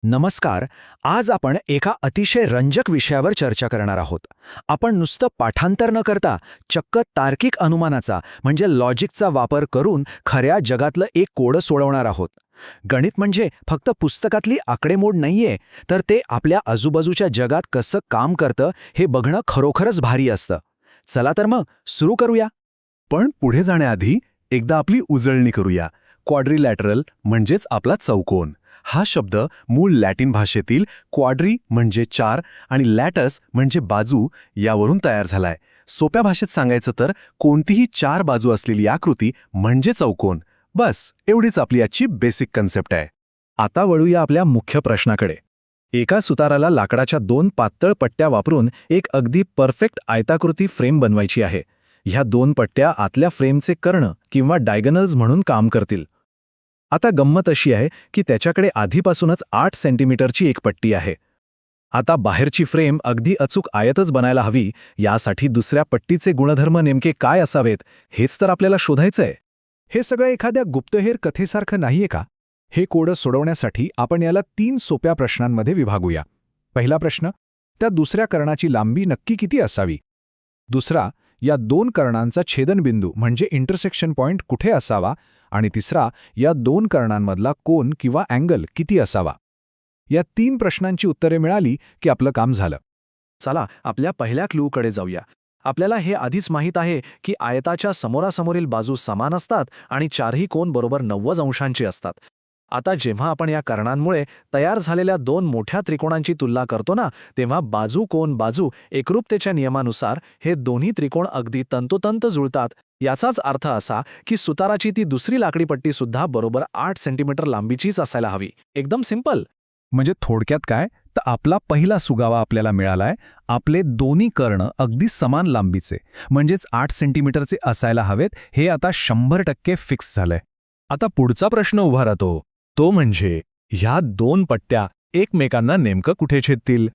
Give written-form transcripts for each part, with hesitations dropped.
नमस्कार. आज आपण एका अतिशय रंजक विषयावर चर्चा करणार आहोत. आपण नुसतं पाठांतर न करता चक्क तार्किक अनुमानाचा म्हणजे लॉजिकचा वापर करून खऱ्या जगातलं एक कोडं सोडवणार आहोत. गणित म्हणजे फक्त पुस्तकातली आकडेमोड नाहीये, तर ते आपल्या आजूबाजूच्या जगात कसं काम करतं हे बघणं खरोखरच भारी असतं. चला तर मग सुरू करूया. पण पुढे जाण्याआधी एकदा आपली उजळणी करूया. क्वाड्रिलॅटरल म्हणजेच आपला चौकोन. हा शब्द मूळ लॅटिन भाषेतील क्वाड्री म्हणजे चार आणि लॅटस म्हणजे बाजू यावरून तयार झालाय. सोप्या भाषेत सांगायचं तर कोणतीही चार बाजू असलेली आकृती म्हणजे चौकोन. बस एवढीच आपली आजची बेसिक कन्सेप्ट आहे. आता वळूया आपल्या मुख्य प्रश्नाकडे. एका सुताराला लाकडाच्या दोन पातळ पट्ट्या वापरून एक अगदी परफेक्ट आयताकृती फ्रेम बनवायची आहे. ह्या दोन पट्ट्या आतल्या फ्रेमचे कर्ण किंवा डायगनल्स म्हणून काम करतील. आता गंमत अशी आहे की त्याच्याकडे आधीपासूनच 8 सेंटीमीटरची एक पट्टी आहे. आता बाहेरची फ्रेम अगदी अचूक आयतच बनायला हवी, यासाठी दुसऱ्या पट्टीचे गुणधर्म नेमके काय असावेत हेच तर आपल्याला शोधायचंय. हे सगळं एखाद्या गुप्तहेर कथेसारखं नाहीये का? हे कोडं सोडवण्यासाठी आपण याला 3 सोप्या प्रश्नांमध्ये विभागूया. पहिला प्रश्न, त्या दुसऱ्या कर्णाची लांबी नक्की किती असावी? दुसरा, या दोन कर्णांचा छेदनबिंदू म्हणजे इंटरसेक्शन पॉइंट कुठे असावा? आणि तिसरा, या दोन कर्णांमधला कोन किंवा अँगल किती असावा? या 3 प्रश्नांची उत्तरे मिळाली की आपलं काम झालं. चला आपल्या पहिल्या क्लूकडे जाऊया. आपल्याला हे आधीच माहीत आहे की आयताच्या समोरासमोरील बाजू समान असतात आणि चारही कोन बरोबर 90 अंशांची असतात. आता जेव्हा आपण या कर्णांमुळे तयार झालेल्या दोन मोठ्या त्रिकोणांची तुलना करतो ना, तेव्हा बाजू कोन बाजू एकरूपतेच्या नियमानुसार हे दोन्ही त्रिकोण अगदी तंतोतंत जुळतात. याचाच अर्थ असा की सुताराची ती दुसरी लाकडी पट्टी सुद्धा बरोबर 8 सेंटीमीटर लांबीचीच असायला हवी. एकदम सिंपल. म्हणजे थोडक्यात काय, तर आपला पहिला सुगावा आपल्याला मिळालाय. आपले दोन्ही कर्ण अगदी समान लांबीचे म्हणजेच 8 सेंटीमीटरचे असायला हवेत. हे आता 100% फिक्स झालंय. आता पुढचा प्रश्न उभा राहतो, तो म्हणजे ह्या दोन पट्ट्या एकमेकांना नेमकं कुठे छेदतील?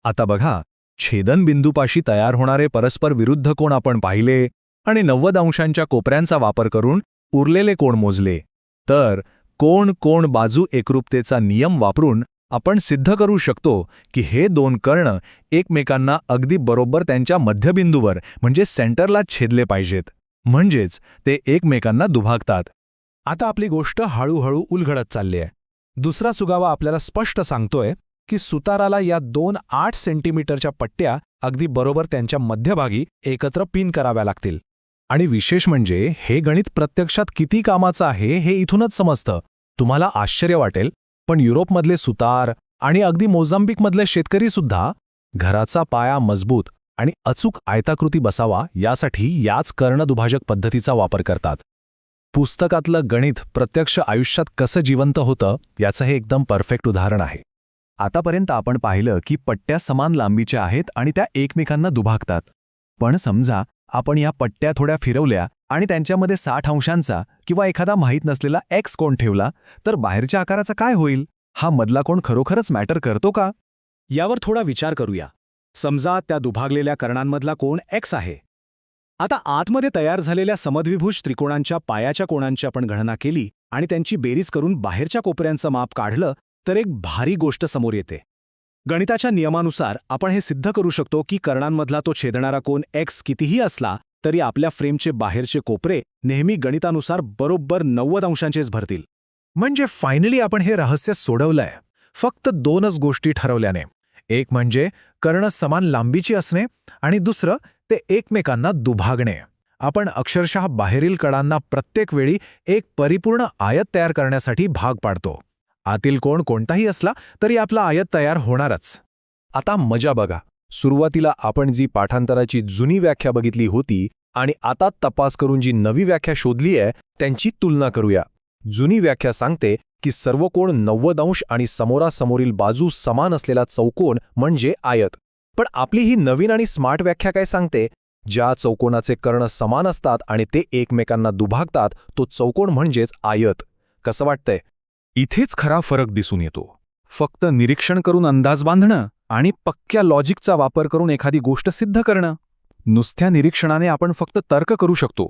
आता बघा, छेदनबिंदूपाशी तयार होणारे परस्पर विरुद्ध कोण आपण पाहिले आणि 90 अंशांच्या कोपऱ्यांचा वापर करून उरलेले कोण मोजले. तर कोण कोण बाजू एकरूपतेचा नियम वापरून आपण सिद्ध करू शकतो की हे दोन कर्ण एकमेकांना अगदी बरोबर त्यांच्या मध्यबिंदूवर म्हणजे सेंटरला छेदले पाहिजेत. म्हणजेच ते एकमेकांना दुभागतात. आता आपली गोष्ट हळूहळू उलगडत चालली आहे. दुसरा सुगावा आपल्याला स्पष्ट सांगतोय की सुताराला या 8 सेंटीमीटरच्या पट्ट्या अगदी बरोबर त्यांच्या मध्यभागी एकत्र पिन कराव्या लागतील. आणि विशेष म्हणजे हे गणित प्रत्यक्षात किती कामाचं आहे हे इथूनच समजतं. तुम्हाला आश्चर्य वाटेल, पण युरोपमधले सुतार आणि अगदी मोझांबिकमधले शेतकरीसुद्धा घराचा पाया मजबूत आणि अचूक आयताकृती बसावा यासाठी याच कर्णदुभाजक पद्धतीचा वापर करतात. पुस्तकातलं गणित प्रत्यक्ष आयुष्यात कसं जिवंत होतं याचं हे एकदम परफेक्ट उदाहरण आहे. आतापर्यंत आपण पाहिलं की पट्ट्या समान लांबीच्या आहेत आणि त्या एकमेकांना दुभागतात. पण समजा आपण या पट्ट्या थोड्या फिरवल्या आणि त्यांच्यामध्ये 60 अंशांचा किंवा एखादा माहीत नसलेला एक्स कोन ठेवला, तर बाहेरच्या आकाराचा काय होईल? हा मधला कोन खरोखरच मॅटर करतो का? यावर थोडा विचार करूया. समजा त्या दुभागलेल्या कर्णांमधला कोन एक्स आहे. आता आतमध्ये तयार झालेल्या समद्विभुज त्रिकोणांच्या पायाच्या कोणांची आपण गणना केली आणि त्यांची बेरीज करून बाहेरच्या कोपऱ्यांचं माप काढलं, तर एक भारी गोष्ट समोर येते. गणिताच्या नियमानुसार आपण हे सिद्ध करू शकतो की कर्णांमधला तो छेदणारा कोन एक्स कितीही असला तरी आपल्या फ्रेमचे बाहेरचे कोपरे नेहमी गणितानुसार बरोबर 90 अंशांचेच भरतील. म्हणजे फायनली आपण हे रहस्य सोडवलंय. फक्त 2च गोष्टी ठरवल्याने. एक म्हणजे कर्ण समान लांबीची असणे आणि दुसरं ते एकमेकांना दुभागणे. आपण अक्षरशः बाहेरील कडांना प्रत्येक वेळी एक परिपूर्ण आयत तयार करण्यासाठी भाग पाडतो. आतील कोण कोणताही असला तरी आपला आयत तयार होणारच. आता मजा बघा. सुरुवातीला आपण जी पाठांतराची जुनी व्याख्या बघितली होती आणि आता तपास करून जी नवी व्याख्या शोधली आहे त्यांची तुलना करूया. जुनी व्याख्या सांगते की सर्व कोण 90 अंश आणि समोरासमोरील बाजू समान असलेला चौकोन म्हणजे आयत. पण आपली ही नवीन आणि स्मार्ट व्याख्या काय सांगते? ज्या चौकोनाचे कर्ण समान असतात आणि ते एकमेकांना दुभागतात तो चौकोन म्हणजेच आयत. कसं वाटतंय? इथेच खरा फरक दिसून येतो. फक्त निरीक्षण करून अंदाज बांधणं आणि पक्क्या लॉजिकचा वापर करून एखादी गोष्ट सिद्ध करणं. नुसत्या निरीक्षणाने आपण फक्त तर्क करू शकतो,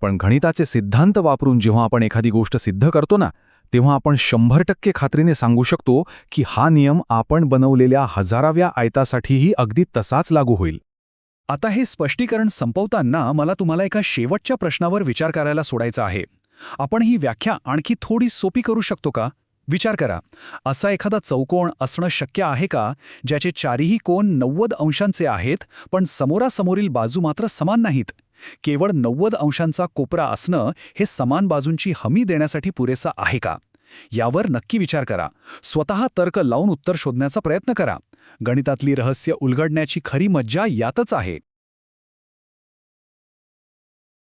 पण गणिताचे सिद्धांत वापरून जेव्हा आपण एखादी गोष्ट सिद्ध करतो ना, तेव्हा आपण 100% खात्रीने सांगू शकतो की हा नियम आपण बनवलेल्या 1000व्या आयतासाठीही अगदी तसाच लागू होईल. आता हे स्पष्टीकरण संपवताना मला तुम्हाला एका शेवटच्या प्रश्नावर विचार करायला सोडायचा आहे. आपण ही व्याख्या आणखी थोडी सोपी करू शकतो का? विचार करा, असा एखादा चौकोन असणं शक्य आहे का ज्याचे चारीही कोन 90 अंशांचे आहेत, पण समोरासमोरील बाजू मात्र समान नाहीत? केवळ 90 अंशांचा कोपरा असणं हे समान बाजूंची हमी देण्यासाठी पुरेसं आहे का? यावर नक्की विचार करा. स्वतः तर्क लावून उत्तर शोधण्याचा प्रयत्न करा. गणितातली रहस्य उलगडण्याची खरी मज्जा यातच आहे.